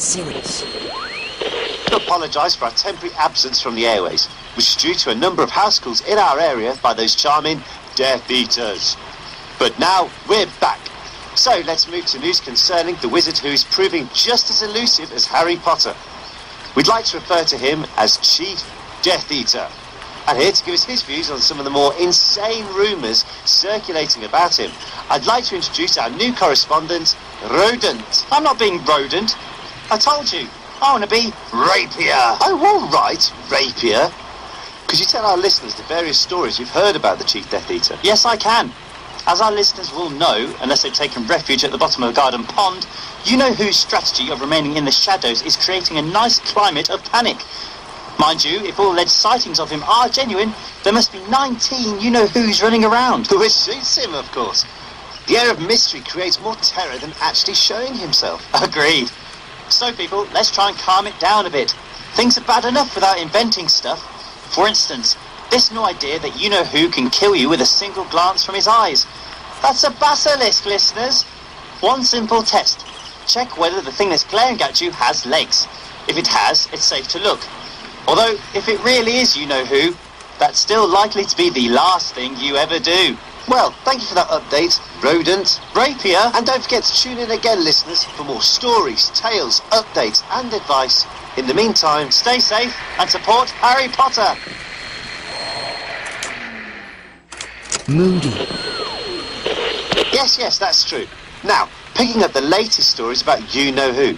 serious. To apologise for our temporary absence from the airways, which is due to a number of house calls in our area by those charming Death Eaters. But now we're back. So let's move to news concerning the wizard who is proving just as elusive as Harry Potter. We'd like to refer to him as Chief Death Eater. And here to give us his views on some of the more insane rumours circulating about him, I'd like to introduce our new correspondent, Rodent. I'm not being rodent. I told you, I want to be Rapier. Oh, all right, Rapier. Could you tell our listeners the various stories you've heard about the Chief Death Eater? Yes, I can. As our listeners will know, unless they've taken refuge at the bottom of a garden pond, you know whose strategy of remaining in the shadows is creating a nice climate of panic. Mind you, if all alleged sightings of him are genuine, there must be 19 you-know-who's running around. Which suits him, of course. The air of mystery creates more terror than actually showing himself. Agreed. So, people, let's try and calm it down a bit. Things are bad enough without inventing stuff. For instance, this new idea that you-know-who can kill you with a single glance from his eyes. That's a basilisk, listeners. One simple test. Check whether the thing that's glaring at you has legs. If it has, it's safe to look. Although, if it really is you-know-who, that's still likely to be the last thing you ever do. Well, thank you for that update, Rodent. Rapier. And don't forget to tune in again, listeners, for more stories, tales, updates and advice. In the meantime, stay safe and support Harry Potter. Moody. Yes, that's true. Now, picking up the latest stories about you-know-who.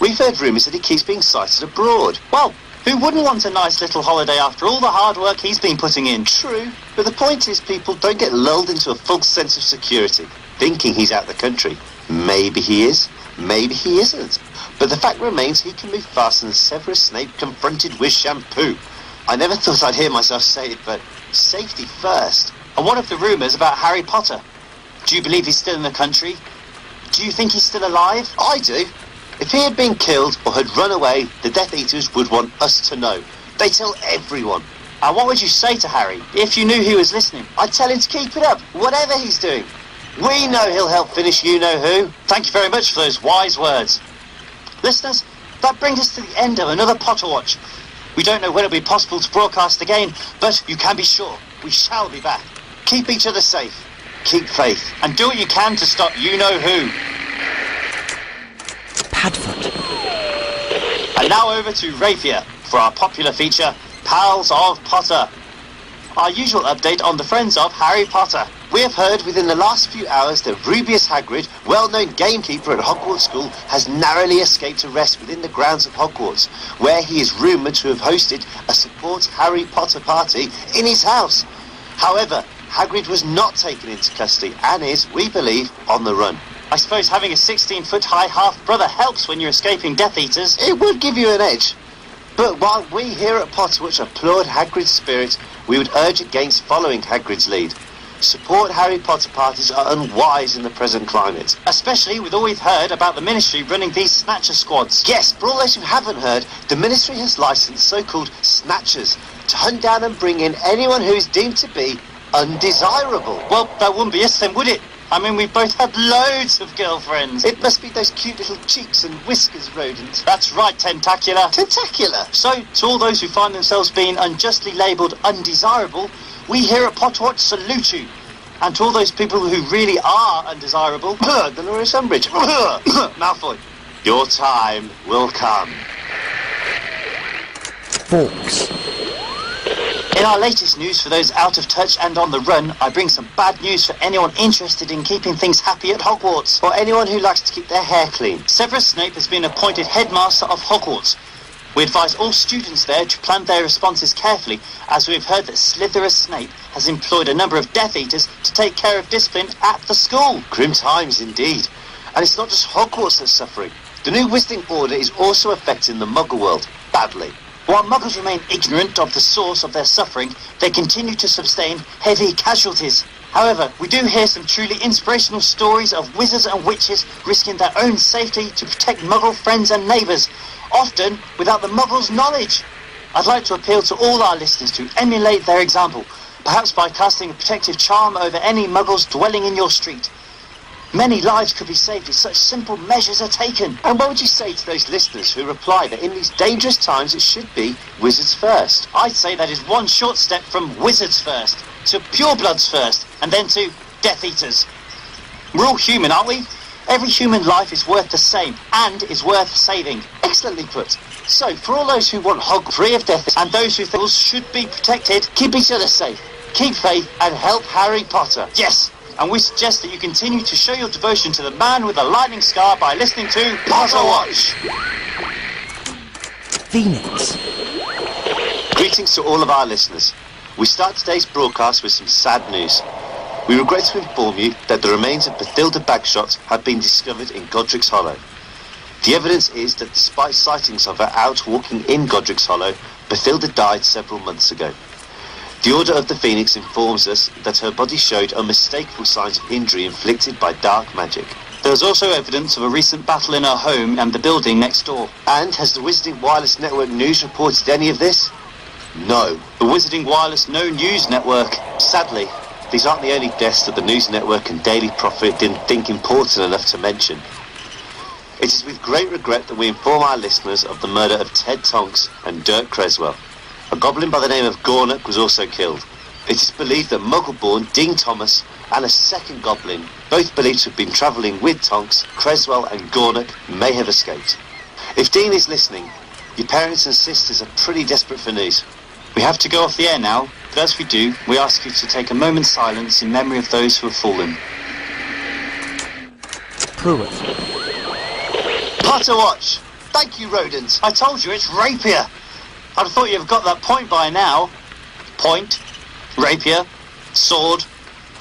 We've heard rumours that he keeps being sighted abroad. Well, who wouldn't want a nice little holiday after all the hard work he's been putting in? True, but the point is people don't get lulled into a false sense of security, thinking he's out of the country. Maybe he is, maybe he isn't. But the fact remains he can move faster than Severus Snape confronted with shampoo. I never thought I'd hear myself say it, but safety first. And what of the rumours about Harry Potter? Do you believe he's still in the country? Do you think he's still alive? I do. If he had been killed or had run away, the Death Eaters would want us to know. They tell everyone. And what would you say to Harry if you knew he was listening? I'd tell him to keep it up, whatever he's doing. We know he'll help finish you-know-who. Thank you very much for those wise words. Listeners, that brings us to the end of another Potterwatch. We don't know when it'll be possible to broadcast again, but you can be sure we shall be back. Keep each other safe. Keep faith. And do what you can to stop you-know-who. Padfoot. And now over to Rapier for our popular feature, Pals of Potter. Our usual update on the friends of Harry Potter. We have heard within the last few hours that Rubius Hagrid, well-known gamekeeper at Hogwarts School, has narrowly escaped arrest within the grounds of Hogwarts, where he is rumoured to have hosted a support Harry Potter party in his house. However, Hagrid was not taken into custody and is, we believe, on the run. I suppose having a 16-foot-high half-brother helps when you're escaping Death Eaters. It would give you an edge. But while we here at Potterwatch applaud Hagrid's spirit, we would urge against following Hagrid's lead. Support Harry Potter parties are unwise in the present climate. Especially with all we've heard about the Ministry running these Snatcher squads. Yes, for all those who haven't heard, the Ministry has licensed so-called Snatchers to hunt down and bring in anyone who is deemed to be undesirable. Well, that wouldn't be us then, would it? I mean, we've both had loads of girlfriends. It must be those cute little cheeks and whiskers, Rodent. That's right, Tentacular. Tentacular? So, to all those who find themselves being unjustly labelled undesirable, we here at Potterwatch salute you. And to all those people who really are undesirable... Dolores Umbridge. Malfoy. Your time will come. Forks. In our latest news for those out of touch and on the run, I bring some bad news for anyone interested in keeping things happy at Hogwarts. Or anyone who likes to keep their hair clean. Severus Snape has been appointed headmaster of Hogwarts. We advise all students there to plan their responses carefully, as we've heard that Slytherus Snape has employed a number of Death Eaters to take care of discipline at the school. Grim times indeed. And it's not just Hogwarts that's suffering. The new Wizarding Order is also affecting the Muggle world badly. While Muggles remain ignorant of the source of their suffering, they continue to sustain heavy casualties. However, we do hear some truly inspirational stories of wizards and witches risking their own safety to protect Muggle friends and neighbours, often without the Muggles' knowledge. I'd like to appeal to all our listeners to emulate their example, perhaps by casting a protective charm over any Muggles dwelling in your street. Many lives could be saved if such simple measures are taken. And what would you say to those listeners who reply that in these dangerous times it should be wizards first? I'd say that is one short step from wizards first, to purebloods first, and then to Death Eaters. We're all human, aren't we? Every human life is worth the same, and is worth saving. Excellently put. So, for all those who want Hogwarts free of death, and those who think should be protected, keep each other safe, keep faith, and help Harry Potter. Yes, and we suggest that you continue to show your devotion to the man with the lightning scar by listening to Potterwatch. Phoenix. Greetings to all of our listeners. We start today's broadcast with some sad news. We regret to inform you that the remains of Bathilda Bagshot have been discovered in Godric's Hollow. The evidence is that despite sightings of her out walking in Godric's Hollow, Bathilda died several months ago. The Order of the Phoenix informs us that her body showed unmistakable signs of injury inflicted by dark magic. There is also evidence of a recent battle in her home and the building next door. And has the Wizarding Wireless Network News reported any of this? No. The Wizarding Wireless No News Network. Sadly, these aren't the only deaths that the News Network and Daily Prophet didn't think important enough to mention. It is with great regret that we inform our listeners of the murder of Ted Tonks and Dirk Creswell. A goblin by the name of Gornock was also killed. It is believed that Muggle-born Dean Thomas and a second goblin, both believed to have been travelling with Tonks, Creswell and Gornock, may have escaped. If Dean is listening, your parents and sisters are pretty desperate for news. We have to go off the air now, but as we do, we ask you to take a moment's silence in memory of those who have fallen. Pruitt. Potterwatch! Thank you, rodents! I told you, it's rapier! I'd have thought you'd have got that point by now. Point, rapier, sword.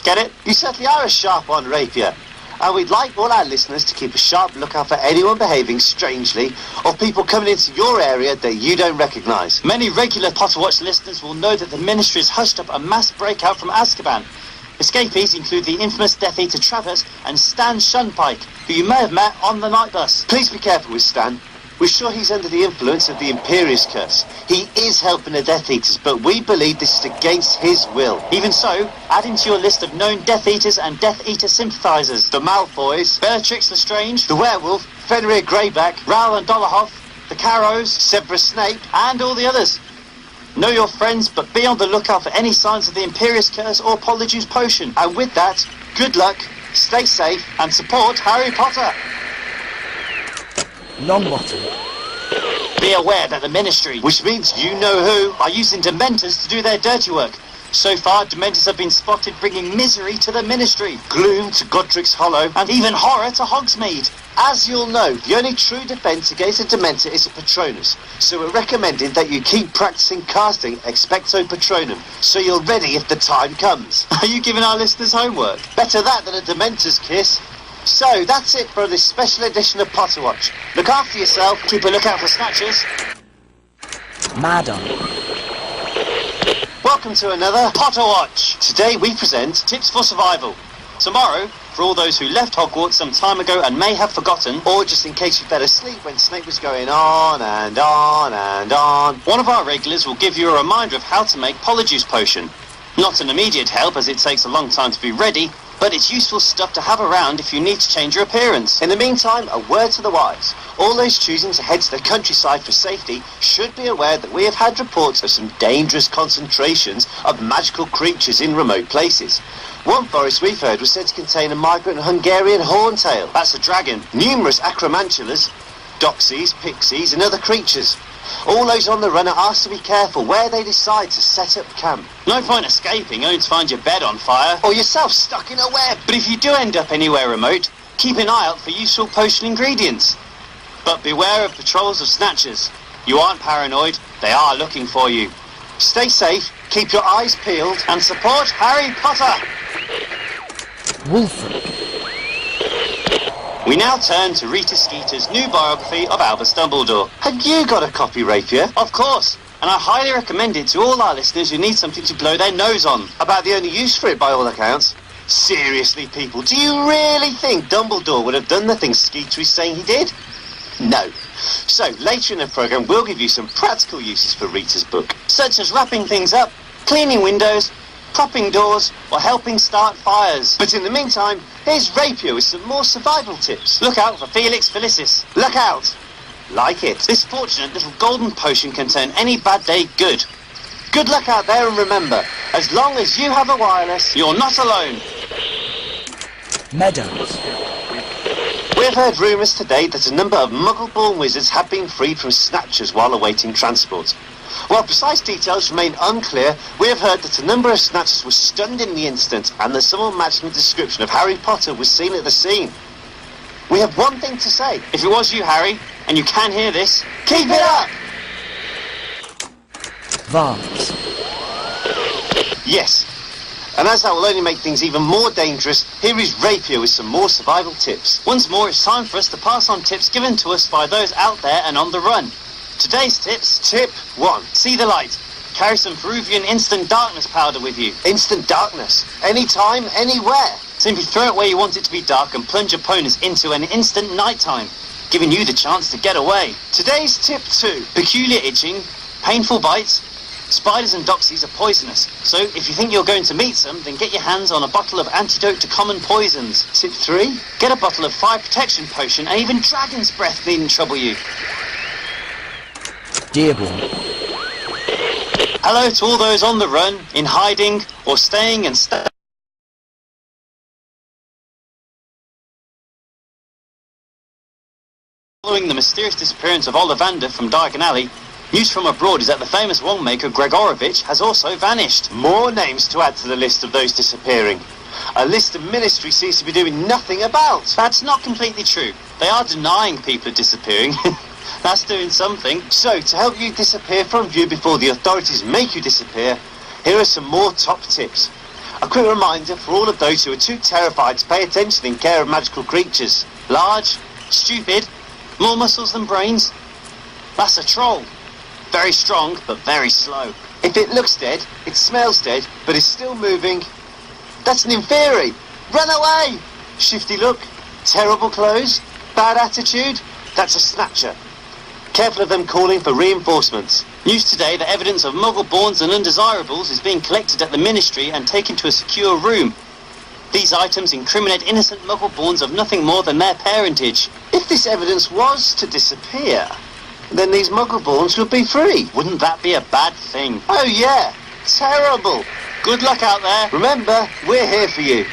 Get it? You certainly are a sharp on rapier. And we'd like all our listeners to keep a sharp lookout for anyone behaving strangely or people coming into your area that you don't recognise. Many regular Potterwatch listeners will know that the Ministry has hushed up a mass breakout from Azkaban. Escapees include the infamous Death Eater Travers and Stan Shunpike, who you may have met on the night bus. Please be careful with Stan. We're sure he's under the influence of the Imperious Curse. He is helping the Death Eaters, but we believe this is against his will. Even so, add him to your list of known Death Eaters and Death Eater sympathisers. The Malfoys, Bellatrix Lestrange, the Werewolf, Fenrir Greyback, Raoul and Dolohov, the Carrows, Severus Snape, and all the others. Know your friends, but be on the lookout for any signs of the Imperious Curse or Polyjuice Potion. And with that, good luck, stay safe, and support Harry Potter. Longbottom. Be aware that the Ministry, which means you know who, are using Dementors to do their dirty work. So far, Dementors have been spotted bringing misery to the Ministry, gloom to Godric's Hollow, and even horror to Hogsmeade. As you'll know, the only true defence against a Dementor is a Patronus, so we're recommending that you keep practising casting Expecto Patronum, so you're ready if the time comes. Are you giving our listeners homework? Better that than a Dementor's kiss. So, that's it for this special edition of Potterwatch. Look after yourself, keep a lookout for snatchers. Mad-Eye. Welcome to another Potterwatch. Today we present Tips for Survival. Tomorrow, for all those who left Hogwarts some time ago and may have forgotten, or just in case you fell asleep when Snape was going on and on and on, one of our regulars will give you a reminder of how to make Polyjuice Potion. Not an immediate help as it takes a long time to be ready, but it's useful stuff to have around if you need to change your appearance. In the meantime, a word to the wise. All those choosing to head to the countryside for safety should be aware that we have had reports of some dangerous concentrations of magical creatures in remote places. One forest we've heard was said to contain a migrant Hungarian horntail. That's a dragon. Numerous acromantulas, doxies, pixies and other creatures. All those on the run are asked to be careful where they decide to set up camp. No point escaping only to find your bed on fire. Or yourself stuck in a web. But if you do end up anywhere remote, keep an eye out for useful potion ingredients. But beware of patrols of snatchers. You aren't paranoid, they are looking for you. Stay safe, keep your eyes peeled, and support Harry Potter! Wulfric. We now turn to Rita Skeeter's new biography of Albus Dumbledore. Had you got a copy, Rapier? Of course, and I highly recommend it to all our listeners who need something to blow their nose on. About the only use for it by all accounts. Seriously, people, do you really think Dumbledore would have done the things Skeeter is saying he did? No. So, later in the programme, we'll give you some practical uses for Rita's book. Such as wrapping things up, cleaning windows, topping doors, or helping start fires. But in the meantime, here's Rapier with some more survival tips. Look out for Felix Felicis. Look out! Like it. This fortunate little golden potion can turn any bad day good. Good luck out there, and remember, as long as you have a wireless, You're not alone. Meadows. we have heard rumours today that a number of Muggle-born wizards have been freed from snatchers while awaiting transport. While precise details remain unclear, we have heard that a number of snatchers were stunned in the incident and that someone matching the description of Harry Potter was seen at the scene. We have one thing to say. If it was you, Harry, and you can hear this, Keep it up! Vase. Yes. And as that will only make things even more dangerous, here is Rapier with some more survival tips. once more it's time for us to pass on tips given to us by those out there and on the run. Today's tips: Tip 1. see the light. Carry some Peruvian instant darkness powder with you. Instant darkness. Anytime, anywhere. Simply throw it where you want it to be dark and plunge opponents into an instant nighttime, giving you the chance to get away. Today's tip 2. Peculiar itching, painful bites. Spiders and doxies are poisonous, so if you think you're going to meet some, then get your hands on a bottle of antidote to common poisons. Tip 3. Get a bottle of fire protection potion, and even dragon's breath needn't trouble you. Dearborn. Hello to all those on the run, in hiding, or staying and Following the mysterious disappearance of Ollivander from Diagon Alley, news from abroad is that the famous wand maker Gregorovich has also vanished. More names to add to the list of those disappearing. A list the Ministry seems to be doing nothing about. That's not completely true. They are denying people are disappearing. That's doing something. So, to help you disappear from view before the authorities make you disappear, here are some more top tips. A quick reminder for all of those who are too terrified to pay attention in care of magical creatures. Large, stupid, more muscles than brains. That's a troll. Very strong, but very slow. If it looks dead, it smells dead, but is still moving, that's an inferi. Run away! Shifty look, terrible clothes, bad attitude, that's a snatcher. Careful of them calling for reinforcements. News today that evidence of Muggle-borns and undesirables is being collected at the Ministry and taken to a secure room. These items incriminate innocent Muggle-borns of nothing more than their parentage. If this evidence was to disappear, then these Muggle-borns would be free. Wouldn't that be a bad thing? Oh yeah, terrible. Good luck out there. Remember, we're here for you.